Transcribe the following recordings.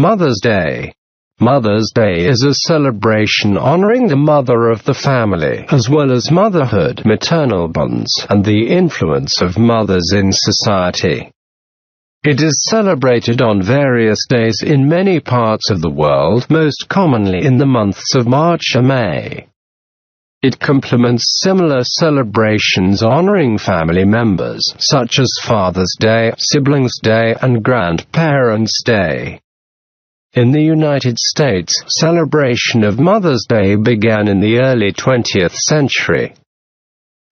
Mother's Day. Mother's Day is a celebration honoring the mother of the family, as well as motherhood, maternal bonds, and the influence of mothers in society. It is celebrated on various days in many parts of the world, most commonly in the months of March and May. It complements similar celebrations honoring family members, such as Father's Day, Siblings' Day, and Grandparents' Day. In the United States, celebration of Mother's Day began in the early 20th century.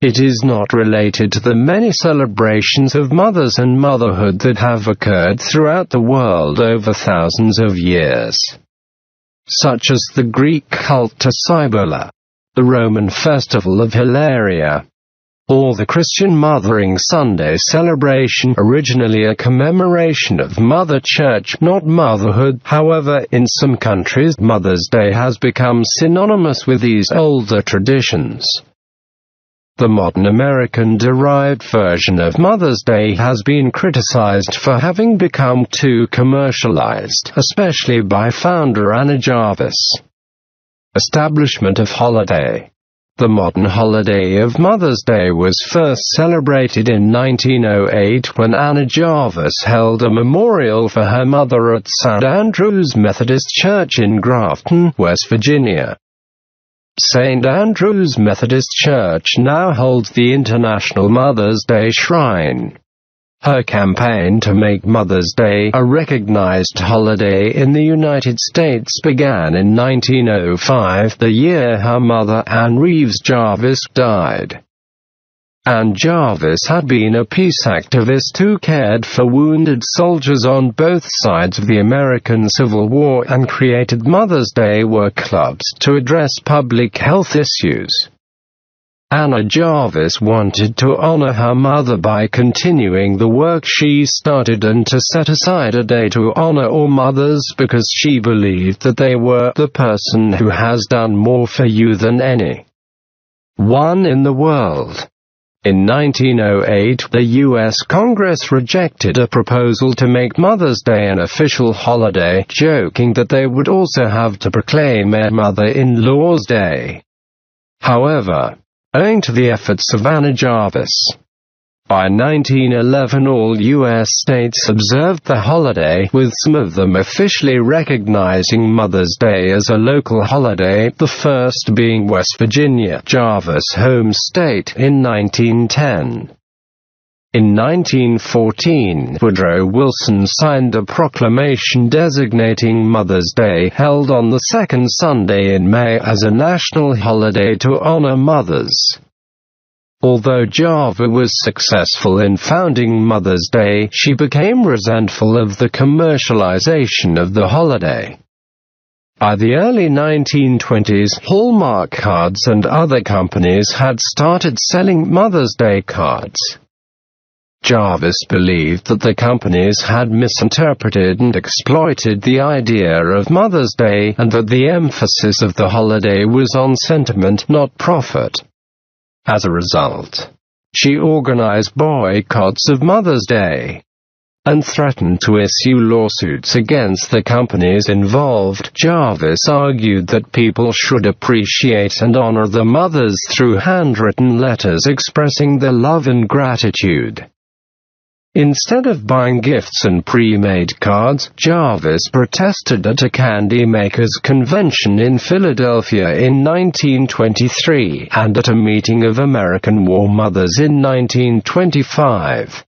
It is not related to the many celebrations of mothers and motherhood that have occurred throughout the world over thousands of years, such as the Greek cult to Cybele, the Roman festival of Hilaria, or the Christian Mothering Sunday celebration, originally a commemoration of Mother Church, not motherhood. However, in some countries, Mother's Day has become synonymous with these older traditions. The modern American-derived version of Mother's Day has been criticized for having become too commercialized, especially by founder Anna Jarvis. Establishment of holiday. The modern holiday of Mother's Day was first celebrated in 1908 when Anna Jarvis held a memorial for her mother at St. Andrew's Methodist Church in Grafton, West Virginia. St. Andrew's Methodist Church now holds the International Mother's Day Shrine. Her campaign to make Mother's Day a recognized holiday in the United States began in 1905, the year her mother, Ann Reeves Jarvis, died. Ann Jarvis had been a peace activist who cared for wounded soldiers on both sides of the American Civil War and created Mother's Day work clubs to address public health issues. Anna Jarvis wanted to honor her mother by continuing the work she started and to set aside a day to honor all mothers because she believed that they were the person who has done more for you than anyone in the world. In 1908, the U.S. Congress rejected a proposal to make Mother's Day an official holiday, joking that they would also have to proclaim it Mother-in-Law's Day. However, owing to the efforts of Anna Jarvis, by 1911 all U.S. states observed the holiday, with some of them officially recognizing Mother's Day as a local holiday, the first being West Virginia, Jarvis' home state, in 1910. In 1914, Woodrow Wilson signed a proclamation designating Mother's Day, held on the second Sunday in May, as a national holiday to honor mothers. Although Jarvis was successful in founding Mother's Day, she became resentful of the commercialization of the holiday. By the early 1920s, Hallmark cards and other companies had started selling Mother's Day cards. Jarvis believed that the companies had misinterpreted and exploited the idea of Mother's Day, and that the emphasis of the holiday was on sentiment, not profit. As a result, she organized boycotts of Mother's Day and threatened to issue lawsuits against the companies involved. Jarvis argued that people should appreciate and honor their mothers through handwritten letters expressing their love and gratitude. Instead of buying gifts and pre-made cards, Jarvis protested at a candy makers convention in Philadelphia in 1923, and at a meeting of American War Mothers in 1925.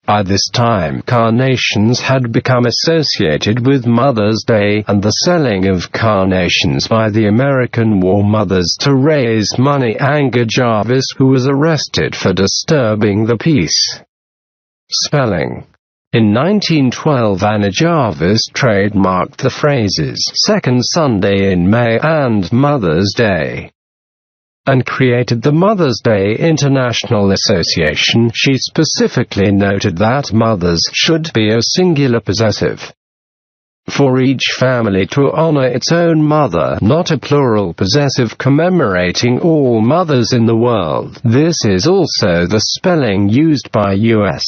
By this time, carnations had become associated with Mother's Day, and the selling of carnations by the American War Mothers to raise money angered Jarvis, who was arrested for disturbing the peace. Spelling. In 1912, Anna Jarvis trademarked the phrases "Second Sunday in May" and "Mother's Day", and created the Mother's Day International Association. She specifically noted that mothers should be a singular possessive, for each family to honor its own mother, not a plural possessive commemorating all mothers in the world. This is also the spelling used by U.S.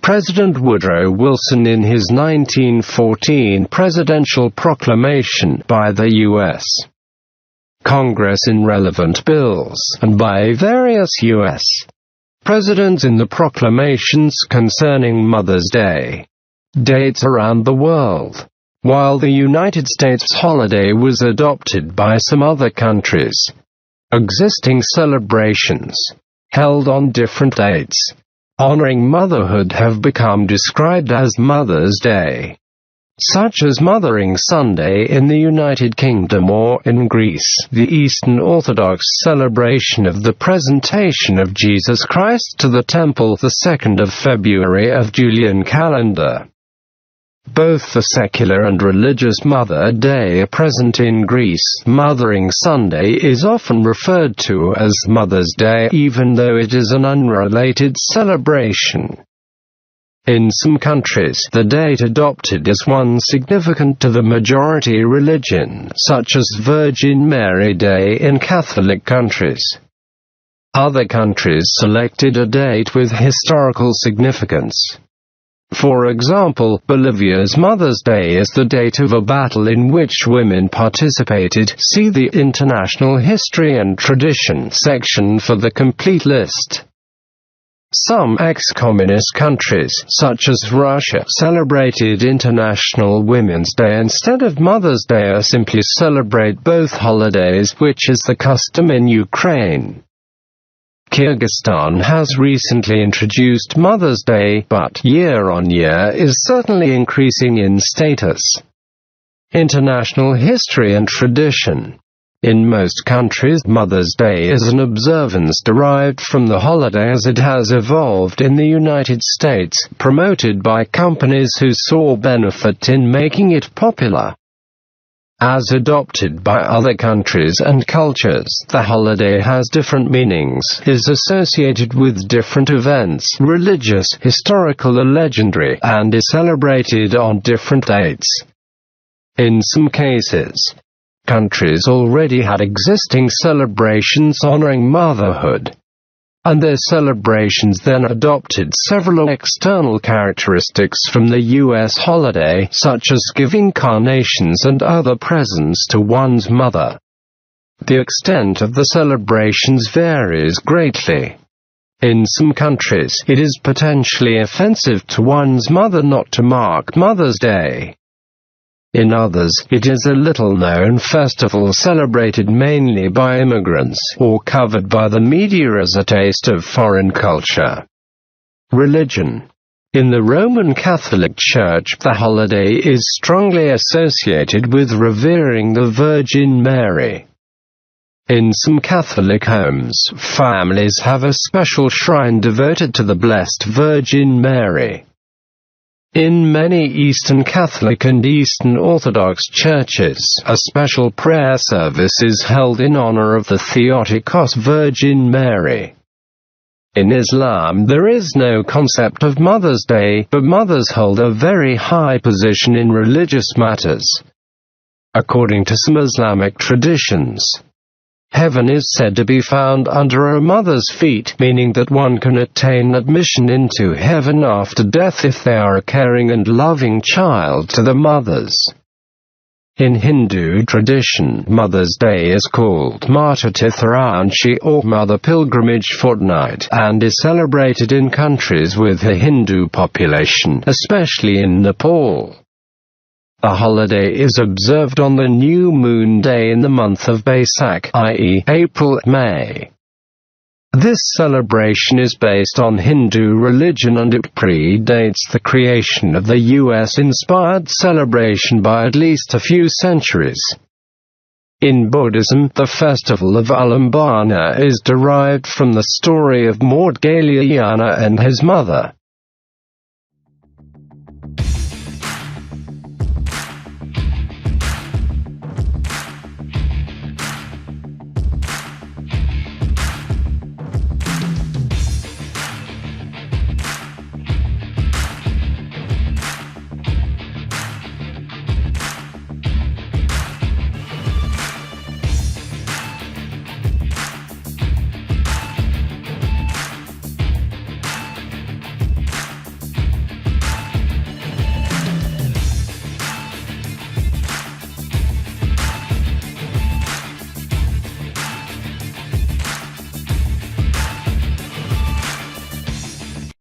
President Woodrow Wilson in his 1914 presidential proclamation by the U.S. Congress in relevant bills, and by various U.S. presidents in the proclamations concerning Mother's Day dates around the world, while the United States holiday was adopted by some other countries. Existing celebrations, held on different dates, honoring motherhood have become described as Mother's Day, such as Mothering Sunday in the United Kingdom, or in Greece, the Eastern Orthodox celebration of the presentation of Jesus Christ to the temple, the 2nd of February of Julian calendar. Both the secular and religious Mother Day are present in Greece. Mothering Sunday is often referred to as Mother's Day, even though it is an unrelated celebration. In some countries, the date adopted is one significant to the majority religion, such as Virgin Mary Day in Catholic countries. Other countries selected a date with historical significance. For example, Bolivia's Mother's Day is the date of a battle in which women participated. See the International History and Tradition section for the complete list. Some ex-communist countries, such as Russia, celebrated International Women's Day instead of Mother's Day, or simply celebrate both holidays, which is the custom in Ukraine. Kyrgyzstan has recently introduced Mother's Day, but year on year is certainly increasing in status. International history and tradition. In most countries, Mother's Day is an observance derived from the holiday as it has evolved in the United States, promoted by companies who saw benefit in making it popular. As adopted by other countries and cultures, the holiday has different meanings, is associated with different events, religious, historical or legendary, and is celebrated on different dates. In some cases, countries already had existing celebrations honoring motherhood, and their celebrations then adopted several external characteristics from the U.S. holiday, such as giving carnations and other presents to one's mother. The extent of the celebrations varies greatly. In some countries, it is potentially offensive to one's mother not to mark Mother's Day. In others, it is a little-known festival celebrated mainly by immigrants, or covered by the media as a taste of foreign culture. Religion. In the Roman Catholic Church, the holiday is strongly associated with revering the Virgin Mary. In some Catholic homes, families have a special shrine devoted to the Blessed Virgin Mary. In many Eastern Catholic and Eastern Orthodox churches, a special prayer service is held in honor of the Theotokos Virgin Mary. In Islam, there is no concept of Mother's Day, but mothers hold a very high position in religious matters. According to some Islamic traditions, heaven is said to be found under a mother's feet, meaning that one can attain admission into heaven after death if they are a caring and loving child to the mothers. In Hindu tradition, Mother's Day is called Matatirtharanshi, or Mother Pilgrimage Fortnight, and is celebrated in countries with a Hindu population, especially in Nepal. The holiday is observed on the new moon day in the month of Baisakh, i.e., April-May. This celebration is based on Hindu religion and it predates the creation of the US-inspired celebration by at least a few centuries. In Buddhism, the festival of Ulambana is derived from the story of Maudgalyayana and his mother.